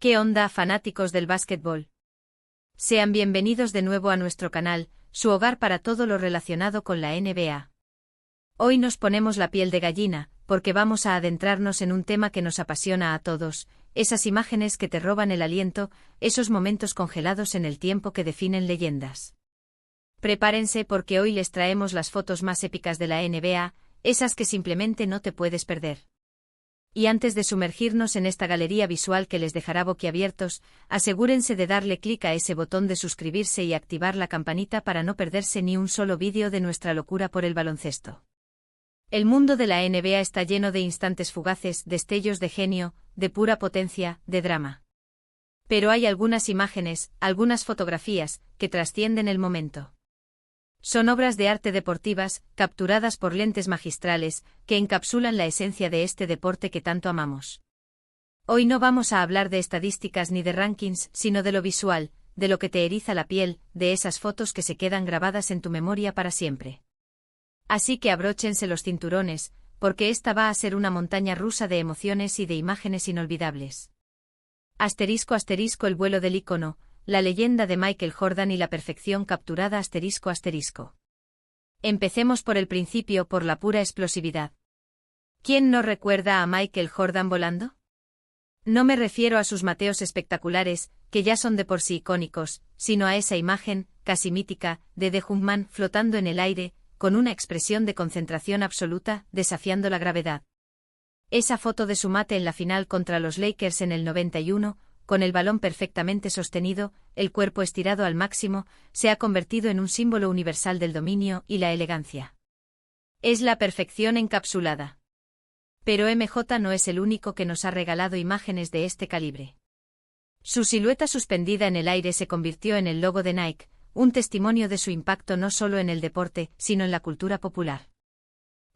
¿Qué onda, fanáticos del básquetbol? Sean bienvenidos de nuevo a nuestro canal, su hogar para todo lo relacionado con la NBA. Hoy nos ponemos la piel de gallina, porque vamos a adentrarnos en un tema que nos apasiona a todos, esas imágenes que te roban el aliento, esos momentos congelados en el tiempo que definen leyendas. Prepárense porque hoy les traemos las fotos más épicas de la NBA, esas que simplemente no te puedes perder. Y antes de sumergirnos en esta galería visual que les dejará boquiabiertos, asegúrense de darle clic a ese botón de suscribirse y activar la campanita para no perderse ni un solo vídeo de nuestra locura por el baloncesto. El mundo de la NBA está lleno de instantes fugaces, destellos de genio, de pura potencia, de drama. Pero hay algunas imágenes, algunas fotografías, que trascienden el momento. Son obras de arte deportivas, capturadas por lentes magistrales, que encapsulan la esencia de este deporte que tanto amamos. Hoy no vamos a hablar de estadísticas ni de rankings, sino de lo visual, de lo que te eriza la piel, de esas fotos que se quedan grabadas en tu memoria para siempre. Así que abróchense los cinturones, porque esta va a ser una montaña rusa de emociones y de imágenes inolvidables. Asterisco asterisco el vuelo del ícono, la leyenda de Michael Jordan y la perfección capturada asterisco asterisco. Empecemos por el principio, por la pura explosividad. ¿Quién no recuerda a Michael Jordan volando? No me refiero a sus mateos espectaculares, que ya son de por sí icónicos, sino a esa imagen, casi mítica, de The Jumpman flotando en el aire, con una expresión de concentración absoluta, desafiando la gravedad. Esa foto de su mate en la final contra los Lakers en el 91, con el balón perfectamente sostenido, el cuerpo estirado al máximo, se ha convertido en un símbolo universal del dominio y la elegancia. Es la perfección encapsulada. Pero MJ no es el único que nos ha regalado imágenes de este calibre. Su silueta suspendida en el aire se convirtió en el logo de Nike, un testimonio de su impacto no solo en el deporte, sino en la cultura popular.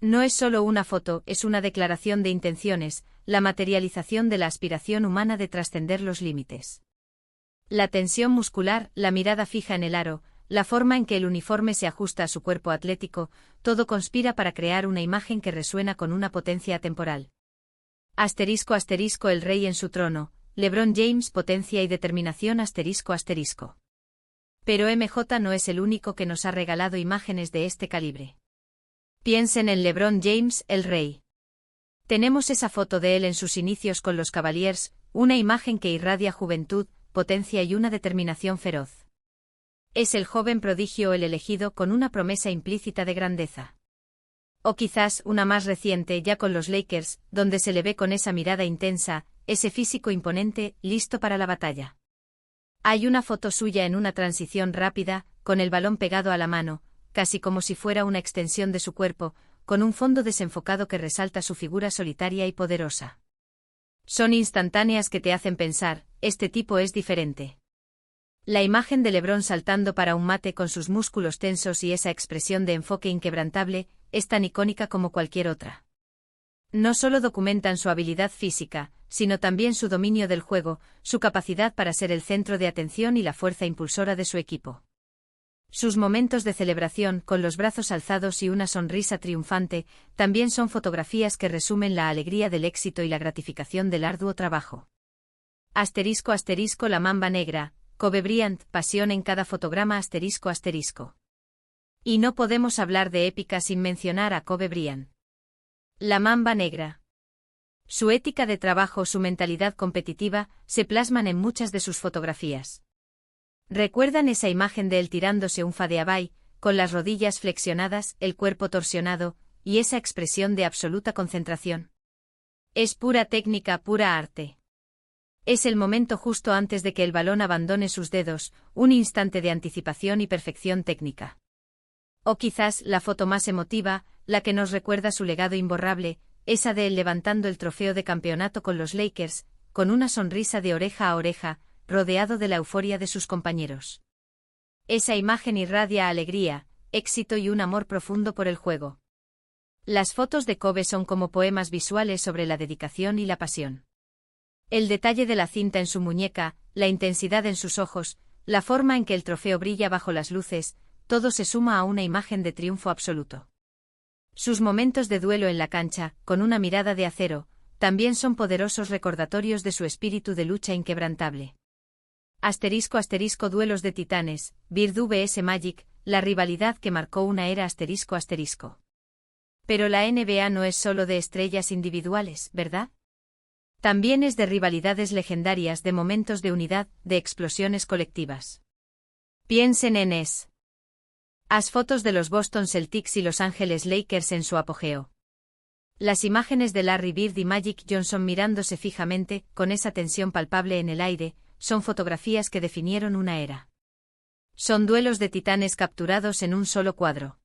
No es solo una foto, es una declaración de intenciones, la materialización de la aspiración humana de trascender los límites. La tensión muscular, la mirada fija en el aro, la forma en que el uniforme se ajusta a su cuerpo atlético, todo conspira para crear una imagen que resuena con una potencia atemporal. Asterisco asterisco el rey en su trono, LeBron James potencia y determinación asterisco asterisco. Pero MJ no es el único que nos ha regalado imágenes de este calibre. Piensen en LeBron James, el rey. Tenemos esa foto de él en sus inicios con los Cavaliers, una imagen que irradia juventud, potencia y una determinación feroz. Es el joven prodigio el elegido con una promesa implícita de grandeza. O quizás una más reciente ya con los Lakers, donde se le ve con esa mirada intensa, ese físico imponente, listo para la batalla. Hay una foto suya en una transición rápida, con el balón pegado a la mano, casi como si fuera una extensión de su cuerpo, con un fondo desenfocado que resalta su figura solitaria y poderosa. Son instantáneas que te hacen pensar, este tipo es diferente. La imagen de LeBron saltando para un mate con sus músculos tensos y esa expresión de enfoque inquebrantable, es tan icónica como cualquier otra. No solo documentan su habilidad física, sino también su dominio del juego, su capacidad para ser el centro de atención y la fuerza impulsora de su equipo. Sus momentos de celebración, con los brazos alzados y una sonrisa triunfante, también son fotografías que resumen la alegría del éxito y la gratificación del arduo trabajo. Asterisco asterisco la mamba negra, Kobe Bryant, pasión en cada fotograma asterisco asterisco. Y no podemos hablar de épica sin mencionar a Kobe Bryant. La mamba negra. Su ética de trabajo, su mentalidad competitiva, se plasman en muchas de sus fotografías. ¿Recuerdan esa imagen de él tirándose un fadeaway, con las rodillas flexionadas, el cuerpo torsionado, y esa expresión de absoluta concentración? Es pura técnica, pura arte. Es el momento justo antes de que el balón abandone sus dedos, un instante de anticipación y perfección técnica. O quizás la foto más emotiva, la que nos recuerda su legado imborrable, esa de él levantando el trofeo de campeonato con los Lakers, con una sonrisa de oreja a oreja, rodeado de la euforia de sus compañeros. Esa imagen irradia alegría, éxito y un amor profundo por el juego. Las fotos de Kobe son como poemas visuales sobre la dedicación y la pasión. El detalle de la cinta en su muñeca, la intensidad en sus ojos, la forma en que el trofeo brilla bajo las luces, todo se suma a una imagen de triunfo absoluto. Sus momentos de duelo en la cancha, con una mirada de acero, también son poderosos recordatorios de su espíritu de lucha inquebrantable. *** Duelos de titanes, Bird vs Magic, la rivalidad que marcó una era ***. Pero la NBA no es solo de estrellas individuales, ¿verdad? También es de rivalidades legendarias, de momentos de unidad, de explosiones colectivas. Piensen en As fotos de los Boston Celtics y Los Ángeles Lakers en su apogeo. Las imágenes de Larry Bird y Magic Johnson mirándose fijamente, con esa tensión palpable en el aire, son fotografías que definieron una era. Son duelos de titanes capturados en un solo cuadro.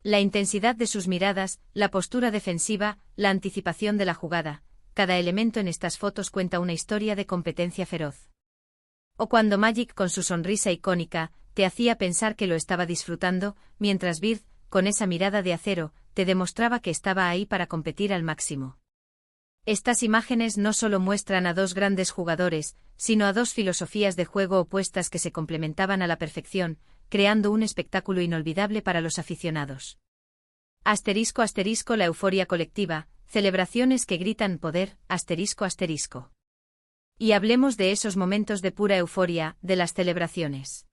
La intensidad de sus miradas, la postura defensiva, la anticipación de la jugada, cada elemento en estas fotos cuenta una historia de competencia feroz. O cuando Magic, con su sonrisa icónica, te hacía pensar que lo estaba disfrutando, mientras Bird, con esa mirada de acero, te demostraba que estaba ahí para competir al máximo. Estas imágenes no solo muestran a dos grandes jugadores, sino a dos filosofías de juego opuestas que se complementaban a la perfección, creando un espectáculo inolvidable para los aficionados. ***, la euforia colectiva, celebraciones que gritan poder, ***. Y hablemos de esos momentos de pura euforia, de las celebraciones.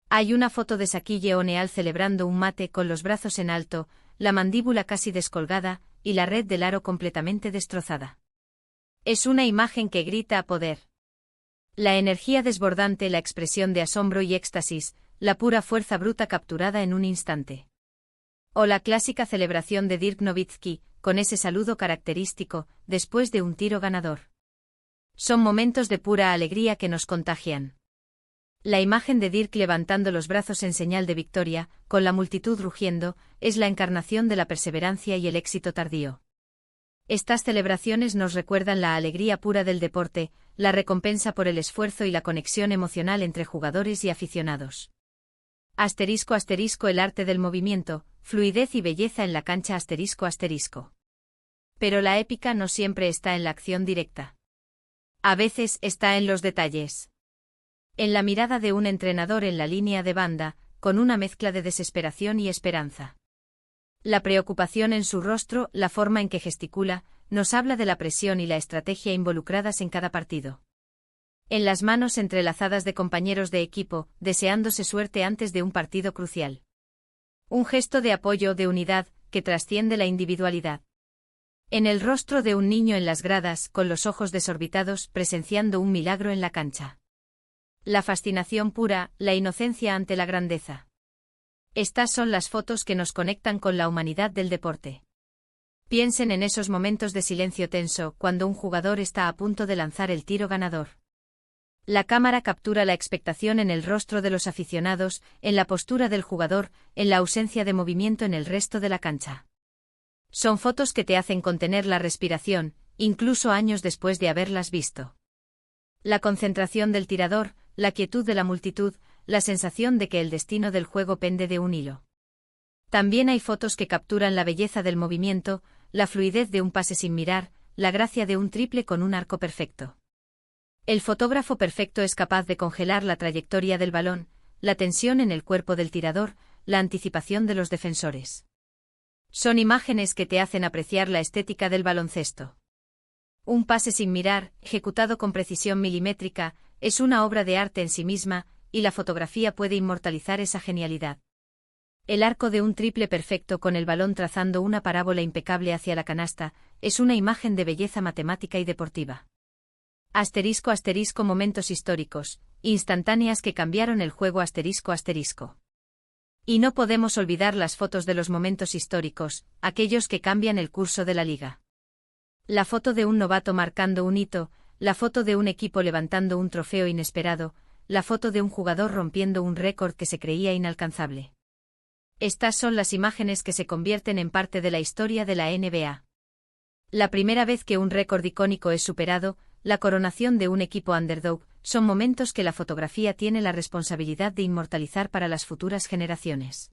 Hay una foto de Shaquille O'Neal celebrando un mate con los brazos en alto, la mandíbula casi descolgada, y la red del aro completamente destrozada. Es una imagen que grita a poder. La energía desbordante, la expresión de asombro y éxtasis, la pura fuerza bruta capturada en un instante. O la clásica celebración de Dirk Nowitzki, con ese saludo característico, después de un tiro ganador. Son momentos de pura alegría que nos contagian. La imagen de Dirk levantando los brazos en señal de victoria, con la multitud rugiendo, es la encarnación de la perseverancia y el éxito tardío. Estas celebraciones nos recuerdan la alegría pura del deporte, la recompensa por el esfuerzo y la conexión emocional entre jugadores y aficionados. ***, el arte del movimiento, fluidez y belleza en la cancha ***. Pero la épica no siempre está en la acción directa. A veces está en los detalles. En la mirada de un entrenador en la línea de banda, con una mezcla de desesperación y esperanza. La preocupación en su rostro, la forma en que gesticula, nos habla de la presión y la estrategia involucradas en cada partido. En las manos entrelazadas de compañeros de equipo, deseándose suerte antes de un partido crucial. Un gesto de apoyo, de unidad, que trasciende la individualidad. En el rostro de un niño en las gradas, con los ojos desorbitados, presenciando un milagro en la cancha. La fascinación pura, la inocencia ante la grandeza. Estas son las fotos que nos conectan con la humanidad del deporte. Piensen en esos momentos de silencio tenso, cuando un jugador está a punto de lanzar el tiro ganador. La cámara captura la expectación en el rostro de los aficionados, en la postura del jugador, en la ausencia de movimiento en el resto de la cancha. Son fotos que te hacen contener la respiración, incluso años después de haberlas visto. La concentración del tirador, la quietud de la multitud, la sensación de que el destino del juego pende de un hilo. También hay fotos que capturan la belleza del movimiento, la fluidez de un pase sin mirar, la gracia de un triple con un arco perfecto. El fotógrafo perfecto es capaz de congelar la trayectoria del balón, la tensión en el cuerpo del tirador, la anticipación de los defensores. Son imágenes que te hacen apreciar la estética del baloncesto. Un pase sin mirar, ejecutado con precisión milimétrica, es una obra de arte en sí misma, y la fotografía puede inmortalizar esa genialidad. El arco de un triple perfecto con el balón trazando una parábola impecable hacia la canasta, es una imagen de belleza matemática y deportiva. ***, momentos históricos, instantáneas que cambiaron el juego ***. Y no podemos olvidar las fotos de los momentos históricos, aquellos que cambian el curso de la liga. La foto de un novato marcando un hito, la foto de un equipo levantando un trofeo inesperado, la foto de un jugador rompiendo un récord que se creía inalcanzable. Estas son las imágenes que se convierten en parte de la historia de la NBA. La primera vez que un récord icónico es superado, la coronación de un equipo underdog, son momentos que la fotografía tiene la responsabilidad de inmortalizar para las futuras generaciones.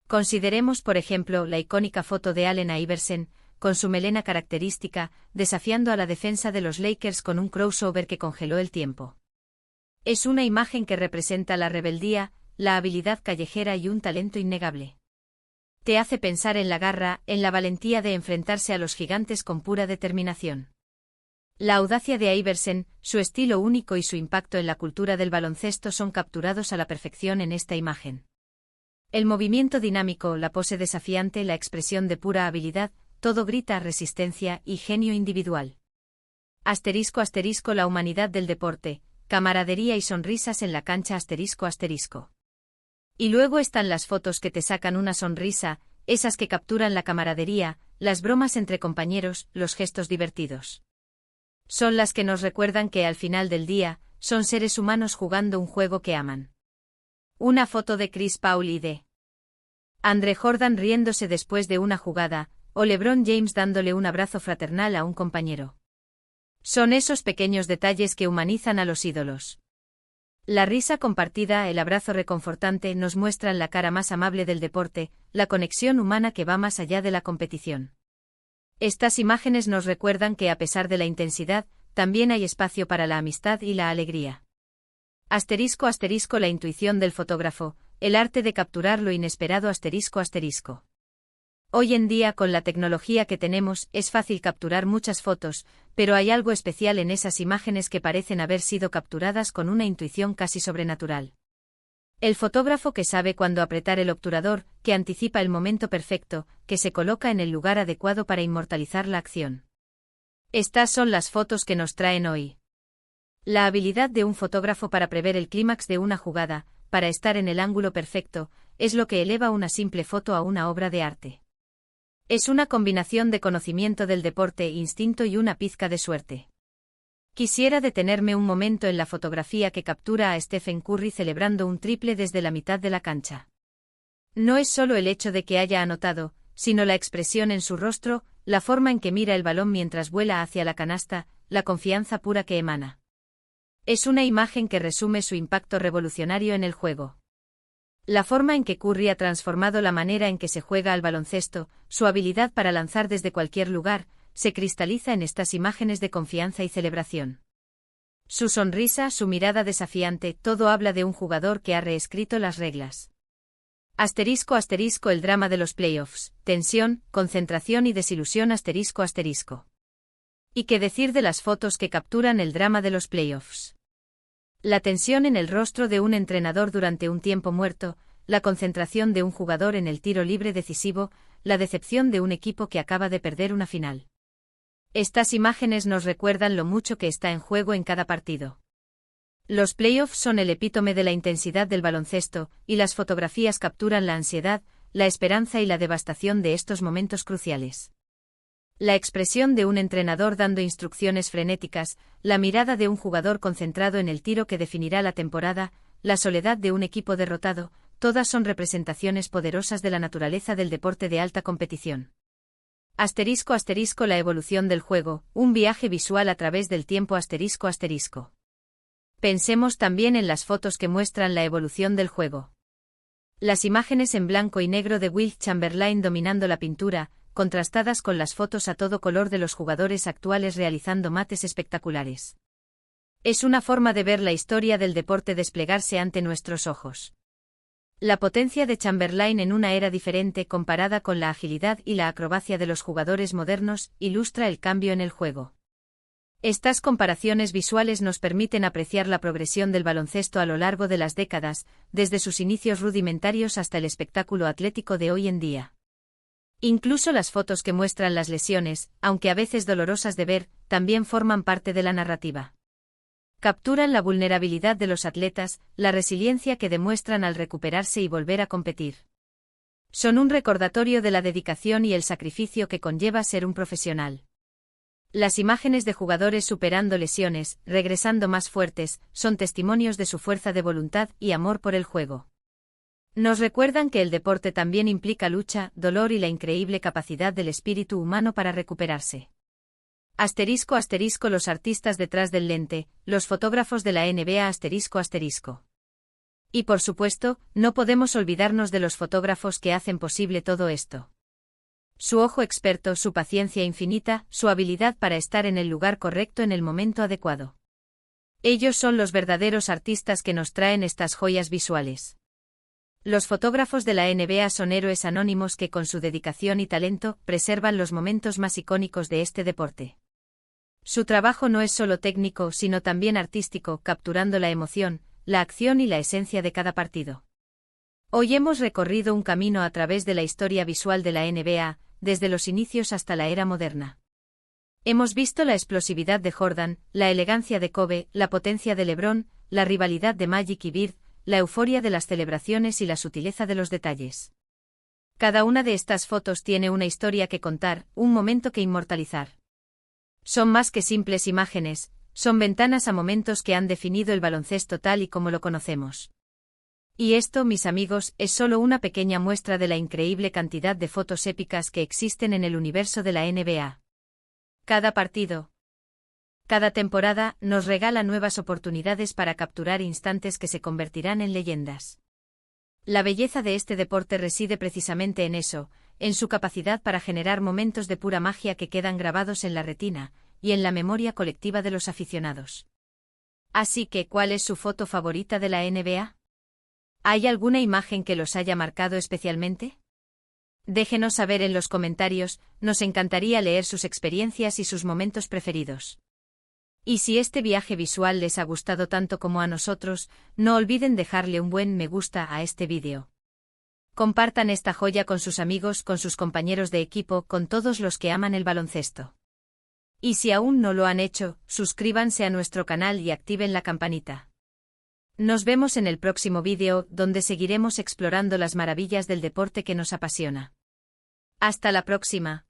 Consideremos, por ejemplo, la icónica foto de Allen Iverson, con su melena característica, desafiando a la defensa de los Lakers con un crossover que congeló el tiempo. Es una imagen que representa la rebeldía, la habilidad callejera y un talento innegable. Te hace pensar en la garra, en la valentía de enfrentarse a los gigantes con pura determinación. La audacia de Iversen, su estilo único y su impacto en la cultura del baloncesto son capturados a la perfección en esta imagen. El movimiento dinámico, la pose desafiante, la expresión de pura habilidad, todo grita resistencia y genio individual. Asterisco asterisco la humanidad del deporte, camaradería y sonrisas en la cancha asterisco asterisco. Y luego están las fotos que te sacan una sonrisa, esas que capturan la camaradería, las bromas entre compañeros, los gestos divertidos. Son las que nos recuerdan que al final del día, son seres humanos jugando un juego que aman. Una foto de Chris Paul y de Andre Jordan riéndose después de una jugada, o LeBron James dándole un abrazo fraternal a un compañero. Son esos pequeños detalles que humanizan a los ídolos. La risa compartida, el abrazo reconfortante nos muestran la cara más amable del deporte, la conexión humana que va más allá de la competición. Estas imágenes nos recuerdan que a pesar de la intensidad, también hay espacio para la amistad y la alegría. Asterisco asterisco la intuición del fotógrafo, el arte de capturar lo inesperado asterisco asterisco. Hoy en día con la tecnología que tenemos es fácil capturar muchas fotos, pero hay algo especial en esas imágenes que parecen haber sido capturadas con una intuición casi sobrenatural. El fotógrafo que sabe cuándo apretar el obturador, que anticipa el momento perfecto, que se coloca en el lugar adecuado para inmortalizar la acción. Estas son las fotos que nos traen hoy. La habilidad de un fotógrafo para prever el clímax de una jugada, para estar en el ángulo perfecto, es lo que eleva una simple foto a una obra de arte. Es una combinación de conocimiento del deporte, instinto y una pizca de suerte. Quisiera detenerme un momento en la fotografía que captura a Stephen Curry celebrando un triple desde la mitad de la cancha. No es solo el hecho de que haya anotado, sino la expresión en su rostro, la forma en que mira el balón mientras vuela hacia la canasta, la confianza pura que emana. Es una imagen que resume su impacto revolucionario en el juego. La forma en que Curry ha transformado la manera en que se juega al baloncesto, su habilidad para lanzar desde cualquier lugar, se cristaliza en estas imágenes de confianza y celebración. Su sonrisa, su mirada desafiante, todo habla de un jugador que ha reescrito las reglas. Asterisco asterisco el drama de los playoffs, tensión, concentración y desilusión asterisco asterisco. ¿Y qué decir de las fotos que capturan el drama de los playoffs? La tensión en el rostro de un entrenador durante un tiempo muerto, la concentración de un jugador en el tiro libre decisivo, la decepción de un equipo que acaba de perder una final. Estas imágenes nos recuerdan lo mucho que está en juego en cada partido. Los playoffs son el epítome de la intensidad del baloncesto, y las fotografías capturan la ansiedad, la esperanza y la devastación de estos momentos cruciales. La expresión de un entrenador dando instrucciones frenéticas, la mirada de un jugador concentrado en el tiro que definirá la temporada, la soledad de un equipo derrotado, todas son representaciones poderosas de la naturaleza del deporte de alta competición. Asterisco asterisco la evolución del juego, un viaje visual a través del tiempo asterisco asterisco. Pensemos también en las fotos que muestran la evolución del juego. Las imágenes en blanco y negro de Wilt Chamberlain dominando la pintura, contrastadas con las fotos a todo color de los jugadores actuales realizando mates espectaculares. Es una forma de ver la historia del deporte desplegarse ante nuestros ojos. La potencia de Chamberlain en una era diferente comparada con la agilidad y la acrobacia de los jugadores modernos ilustra el cambio en el juego. Estas comparaciones visuales nos permiten apreciar la progresión del baloncesto a lo largo de las décadas, desde sus inicios rudimentarios hasta el espectáculo atlético de hoy en día. Incluso las fotos que muestran las lesiones, aunque a veces dolorosas de ver, también forman parte de la narrativa. Capturan la vulnerabilidad de los atletas, la resiliencia que demuestran al recuperarse y volver a competir. Son un recordatorio de la dedicación y el sacrificio que conlleva ser un profesional. Las imágenes de jugadores superando lesiones, regresando más fuertes, son testimonios de su fuerza de voluntad y amor por el juego. Nos recuerdan que el deporte también implica lucha, dolor y la increíble capacidad del espíritu humano para recuperarse. Asterisco asterisco los artistas detrás del lente, los fotógrafos de la NBA asterisco asterisco. Y por supuesto, no podemos olvidarnos de los fotógrafos que hacen posible todo esto. Su ojo experto, su paciencia infinita, su habilidad para estar en el lugar correcto en el momento adecuado. Ellos son los verdaderos artistas que nos traen estas joyas visuales. Los fotógrafos de la NBA son héroes anónimos que con su dedicación y talento preservan los momentos más icónicos de este deporte. Su trabajo no es solo técnico sino también artístico, capturando la emoción, la acción y la esencia de cada partido. Hoy hemos recorrido un camino a través de la historia visual de la NBA, desde los inicios hasta la era moderna. Hemos visto la explosividad de Jordan, la elegancia de Kobe, la potencia de LeBron, la rivalidad de Magic y Bird, la euforia de las celebraciones y la sutileza de los detalles. Cada una de estas fotos tiene una historia que contar, un momento que inmortalizar. Son más que simples imágenes, son ventanas a momentos que han definido el baloncesto tal y como lo conocemos. Y esto, mis amigos, es solo una pequeña muestra de la increíble cantidad de fotos épicas que existen en el universo de la NBA. Cada partido, cada temporada, nos regala nuevas oportunidades para capturar instantes que se convertirán en leyendas. La belleza de este deporte reside precisamente en eso, en su capacidad para generar momentos de pura magia que quedan grabados en la retina y en la memoria colectiva de los aficionados. Así que, ¿cuál es su foto favorita de la NBA? ¿Hay alguna imagen que los haya marcado especialmente? Déjenos saber en los comentarios, nos encantaría leer sus experiencias y sus momentos preferidos. Y si este viaje visual les ha gustado tanto como a nosotros, no olviden dejarle un buen me gusta a este vídeo. Compartan esta joya con sus amigos, con sus compañeros de equipo, con todos los que aman el baloncesto. Y si aún no lo han hecho, suscríbanse a nuestro canal y activen la campanita. Nos vemos en el próximo vídeo, donde seguiremos explorando las maravillas del deporte que nos apasiona. Hasta la próxima.